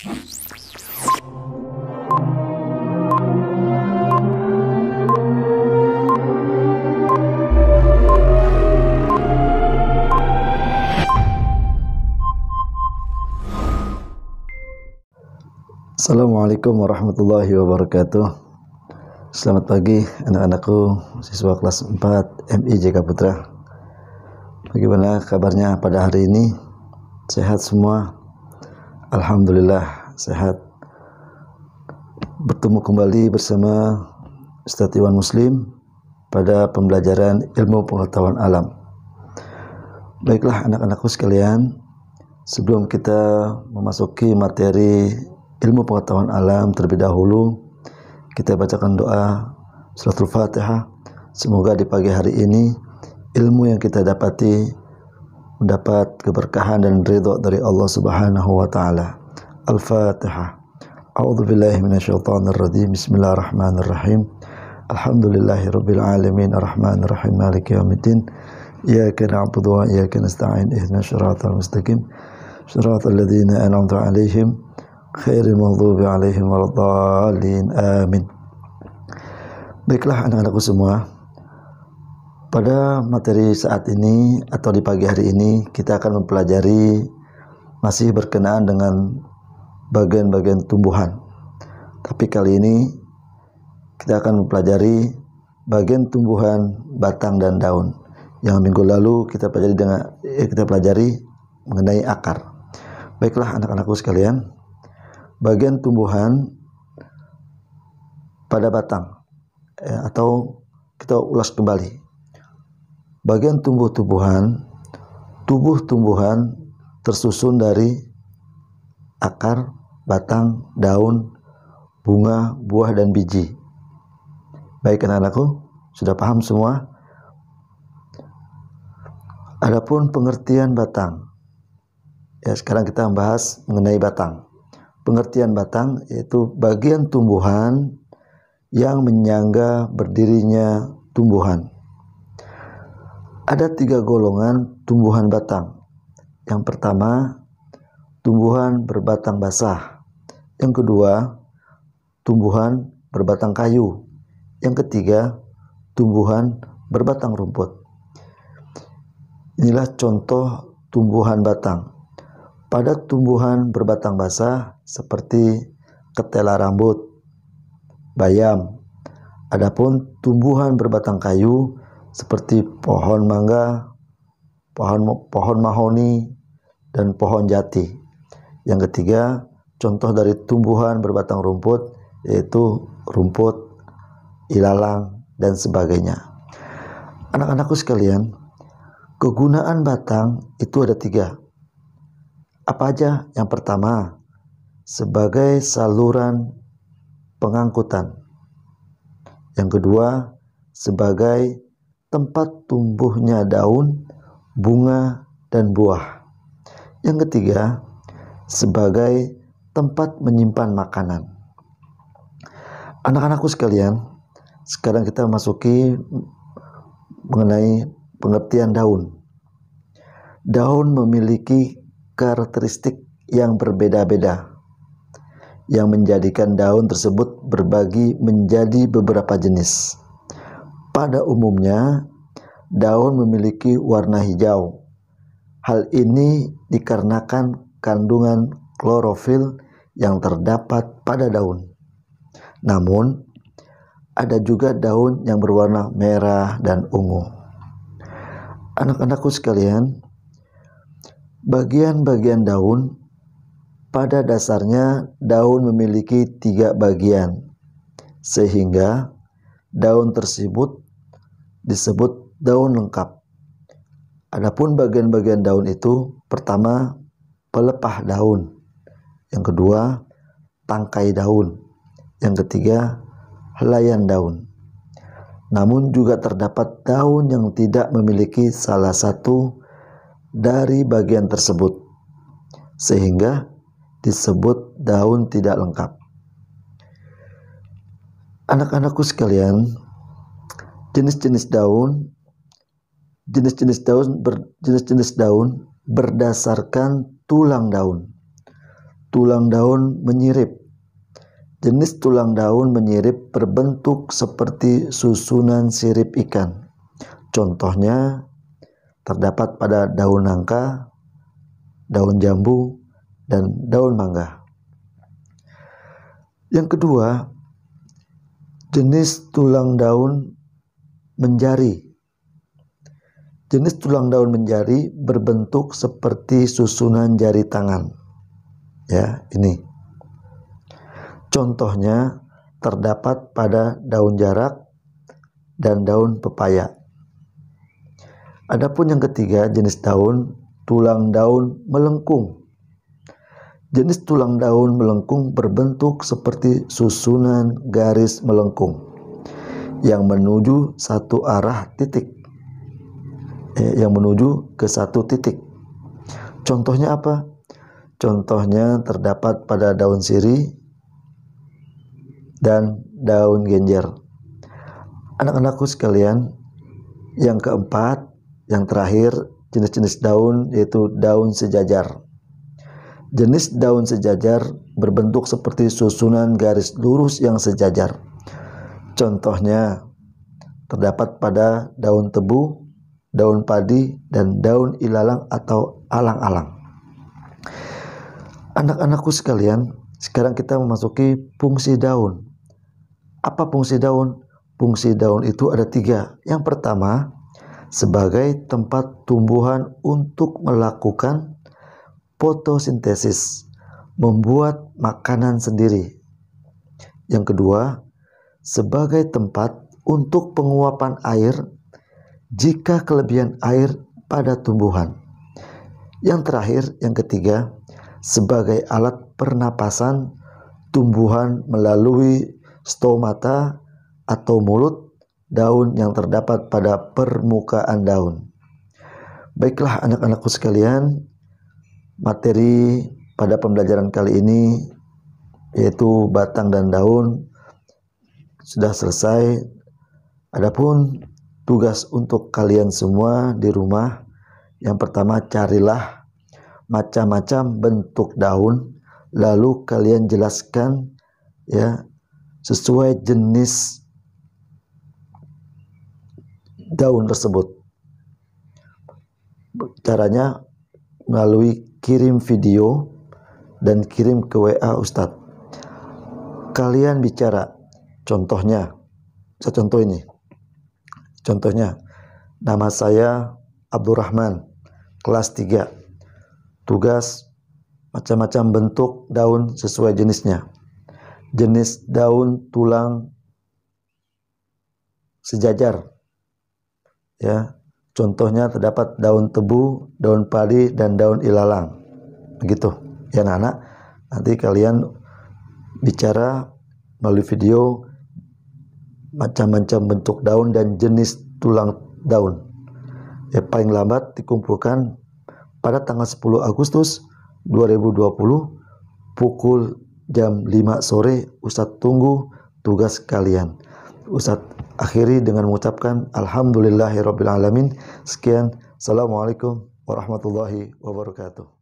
Assalamualaikum warahmatullahi wabarakatuh. Selamat pagi anak-anakku, siswa kelas 4 MIJK Putra. Bagaimana kabarnya pada hari ini? Sehat semua? Alhamdulillah sehat. Bertemu kembali bersama Ustadz Iwan Muslim pada pembelajaran ilmu pengetahuan alam. Baiklah anak-anakku sekalian, sebelum kita memasuki materi ilmu pengetahuan alam, terlebih dahulu kita bacakan doa suratul Fatihah. Semoga di pagi hari ini ilmu yang kita dapati mendapat keberkahan dan ridha dari Allah Subhanahu wa taala. Al-Fatihah. A'udzubillahi minasyaitonir rajim. Bismillahirrahmanirrahim. Alhamdulillahirabbil alamin arrahmanir rahim maliki yaumiddin. Iyyaka na'budu wa iyyaka nasta'in ihdinas siratal mustaqim. Shiratal ladzina an'amta 'alaihim khairil maghdubi 'alaihim waladdallin. Amin. Baiklah anak-anakku semua, pada materi saat ini atau di pagi hari ini kita akan mempelajari masih berkenaan dengan bagian-bagian tumbuhan. Tapi kali ini kita akan mempelajari bagian tumbuhan batang dan daun. Yang minggu lalu kita pelajari mengenai akar. Baiklah anak-anakku sekalian, bagian tumbuhan pada batang atau kita ulas kembali. Bagian tumbuh-tumbuhan tersusun dari akar, batang, daun, bunga, buah dan biji. Baik anak-anakku, sudah paham semua? Adapun pengertian batang. Ya, sekarang kita membahas mengenai batang. Pengertian batang yaitu bagian tumbuhan yang menyangga berdirinya tumbuhan. Ada 3 golongan tumbuhan batang. Yang pertama, tumbuhan berbatang basah. Yang kedua, tumbuhan berbatang kayu. Yang ketiga, tumbuhan berbatang rumput. Inilah contoh tumbuhan batang. Pada tumbuhan berbatang basah seperti ketela rambut, bayam. Adapun tumbuhan berbatang kayu seperti pohon mangga, pohon mahoni, dan pohon jati. Yang ketiga, contoh dari tumbuhan berbatang rumput yaitu rumput, ilalang, dan sebagainya. Anak-anakku sekalian, kegunaan batang itu ada 3. Apa aja? Yang pertama, sebagai saluran pengangkutan. Yang kedua, sebagai tempat tumbuhnya daun, bunga, dan buah. Yang ketiga, sebagai tempat menyimpan makanan. Anak-anakku sekalian, sekarang kita masuki mengenai pengertian daun. Daun memiliki karakteristik yang berbeda-beda yang menjadikan daun tersebut berbagi menjadi beberapa jenis. Pada umumnya, daun memiliki warna hijau. Hal ini dikarenakan kandungan klorofil yang terdapat pada daun. Namun, ada juga daun yang berwarna merah dan ungu. Anak-anakku sekalian, bagian-bagian daun, pada dasarnya daun memiliki 3 bagian, sehingga daun tersebut disebut daun lengkap. Adapun bagian-bagian daun itu, pertama, pelepah daun. Yang kedua, tangkai daun. Yang ketiga, helaian daun. Namun juga terdapat daun yang tidak memiliki salah satu dari bagian tersebut, sehingga disebut daun tidak lengkap. Anak-anakku sekalian, jenis-jenis daun berdasarkan tulang daun. tulang daun menyirip. Jenis tulang daun menyirip berbentuk seperti susunan sirip ikan. Contohnya terdapat pada daun nangka, daun jambu, dan daun mangga. Yang kedua, jenis tulang daun menjari. Jenis tulang daun menjari berbentuk seperti susunan jari tangan. Ya, ini. Contohnya terdapat pada daun jarak dan daun pepaya. Adapun yang ketiga, jenis daun tulang daun melengkung. Jenis tulang daun melengkung berbentuk seperti susunan garis melengkung yang menuju satu arah titik. Yang menuju ke satu titik. Contohnya apa? Contohnya terdapat pada daun sirih dan daun genjer. Anak-anakku sekalian, yang keempat, yang terakhir, jenis-jenis daun yaitu daun sejajar. Jenis daun sejajar berbentuk seperti susunan garis lurus yang sejajar. Contohnya terdapat pada daun tebu, daun padi, dan daun ilalang atau alang-alang. Anak-anakku sekalian, sekarang kita memasuki fungsi daun. Apa fungsi daun? Fungsi daun itu ada 3. Yang pertama, sebagai tempat tumbuhan untuk melakukan fotosintesis, membuat makanan sendiri. Yang kedua, sebagai tempat untuk penguapan air jika kelebihan air pada tumbuhan. Yang terakhir, yang ketiga, sebagai alat pernapasan tumbuhan melalui stomata atau mulut daun yang terdapat pada permukaan daun. Baiklah anak-anakku sekalian, materi pada pembelajaran kali ini yaitu batang dan daun sudah selesai. Adapun tugas untuk kalian semua di rumah, yang pertama carilah macam-macam bentuk daun, lalu kalian jelaskan ya sesuai jenis daun tersebut. Caranya melalui kirim video dan kirim ke WA Ustadz. Kalian bicara, contohnya, saya contoh ini. Contohnya, nama saya Abdurrahman, kelas 3. Tugas macam-macam bentuk daun sesuai jenisnya. Jenis daun tulang sejajar. Ya, contohnya terdapat daun tebu, daun padi, dan daun ilalang. Begitu. Ya anak-anak, nanti kalian bicara melalui video macam-macam bentuk daun dan jenis tulang daun. Ya, paling lambat dikumpulkan pada tanggal 10 Agustus 2020 pukul jam 5 sore. Ustadz tunggu tugas kalian. Ustadz akhiri dengan mengucapkan alhamdulillahirabbil alamin. Sekian, assalamualaikum warahmatullahi wabarakatuh.